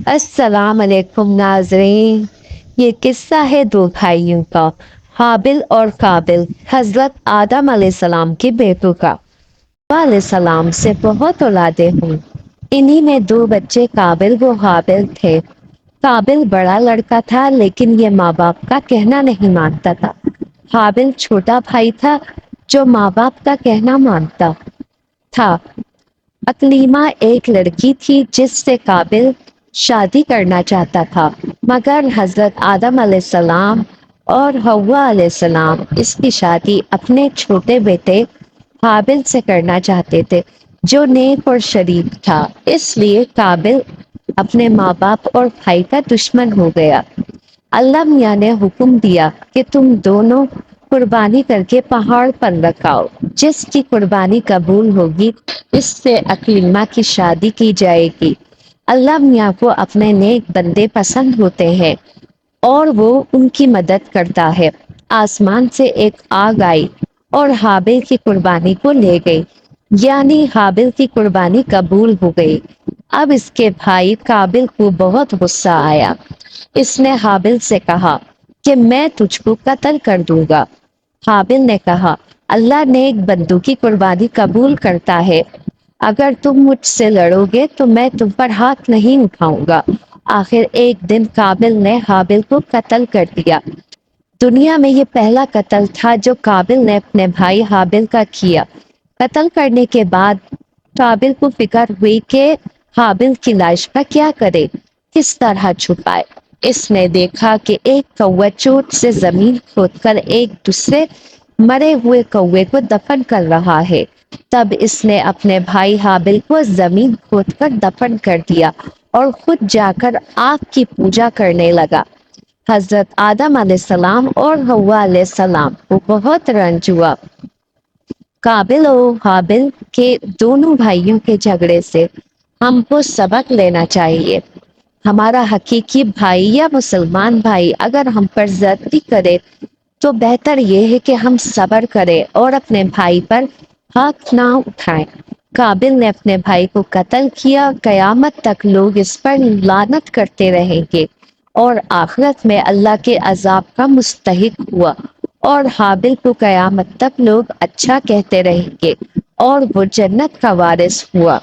السلام علیکم ناظرین، یہ قصہ ہے دو بھائیوں کا، حابل اور قابل، حضرت آدم علیہ السلام کے بیٹوں کا۔ حوا علیہ السلام سے بہت اولادیں ہوئیں، انہی میں دو بچے قابل و حابل تھے۔ قابل بڑا لڑکا تھا لیکن یہ ماں باپ کا کہنا نہیں مانتا تھا۔ حابل چھوٹا بھائی تھا جو ماں باپ کا کہنا مانتا تھا۔ اکلیمہ ایک لڑکی تھی جس سے قابل شادی کرنا چاہتا تھا، مگر حضرت آدم علیہ السلام اور حوا علیہ السلام اس کی شادی اپنے چھوٹے بیٹے حابل سے کرنا چاہتے تھے جو نیک اور شریف تھا، اس لیے قابل اپنے ماں باپ اور بھائی کا دشمن ہو گیا۔ اللہ میاں نے حکم دیا کہ تم دونوں قربانی کر کے پہاڑ پر رکھاؤ، جس کی قربانی قبول ہوگی اس سے اکلیمہ کی شادی کی جائے گی۔ اللہ میاں کو اپنے نیک بندے پسند ہوتے ہیں اور وہ ان کی مدد کرتا ہے۔ آسمان سے ایک آگ آئی اور حابل کی قربانی کو لے گئی، یعنی حابل کی قربانی قبول ہو گئی۔ اب اس کے بھائی قابل کو بہت غصہ آیا۔ اس نے حابل سے کہا کہ میں تجھ کو قتل کر دوں گا۔ حابل نے کہا اللہ نیک بندوں کی قربانی قبول کرتا ہے، اگر تم مجھ سے لڑو گے تو میں تم پر ہاتھ نہیں اٹھاؤں گا۔ آخر ایک دن قابل نے حابل کو قتل کر دیا۔ دنیا میں یہ پہلا قتل تھا جو قابل نے اپنے بھائی حابل کا کیا۔ قتل کرنے کے بعد قابل کو فکر ہوئی کہ حابل کی لاش کا کیا کرے، کس طرح چھپائے۔ اس نے دیکھا کہ ایک کوہ چوٹ سے زمین کھود کر ایک دوسرے مرے ہوئے کوے کو دفن کر رہا ہے۔ تب اس نے اپنے بھائی حابل کو زمین کھود کر دفن کر دیا اور خود جا کر آگ کی پوجا کرنے لگا۔ حضرت آدم علیہ السلام اور حوا علیہ السلام کو بہت رنج ہوا۔ قابل و حابل کے دونوں بھائیوں کے جھگڑے سے ہم کو سبق لینا چاہیے۔ ہمارا حقیقی بھائی یا مسلمان بھائی اگر ہم پر زیادتی کرے تو بہتر یہ ہے کہ ہم صبر کریں اور اپنے بھائی پر ہاتھ نہ اٹھائیں۔ قابل نے اپنے بھائی کو قتل کیا، قیامت تک لوگ اس پر لعنت کرتے رہیں گے اور آخرت میں اللہ کے عذاب کا مستحق ہوا، اور حابل کو قیامت تک لوگ اچھا کہتے رہیں گے اور وہ جنت کا وارث ہوا۔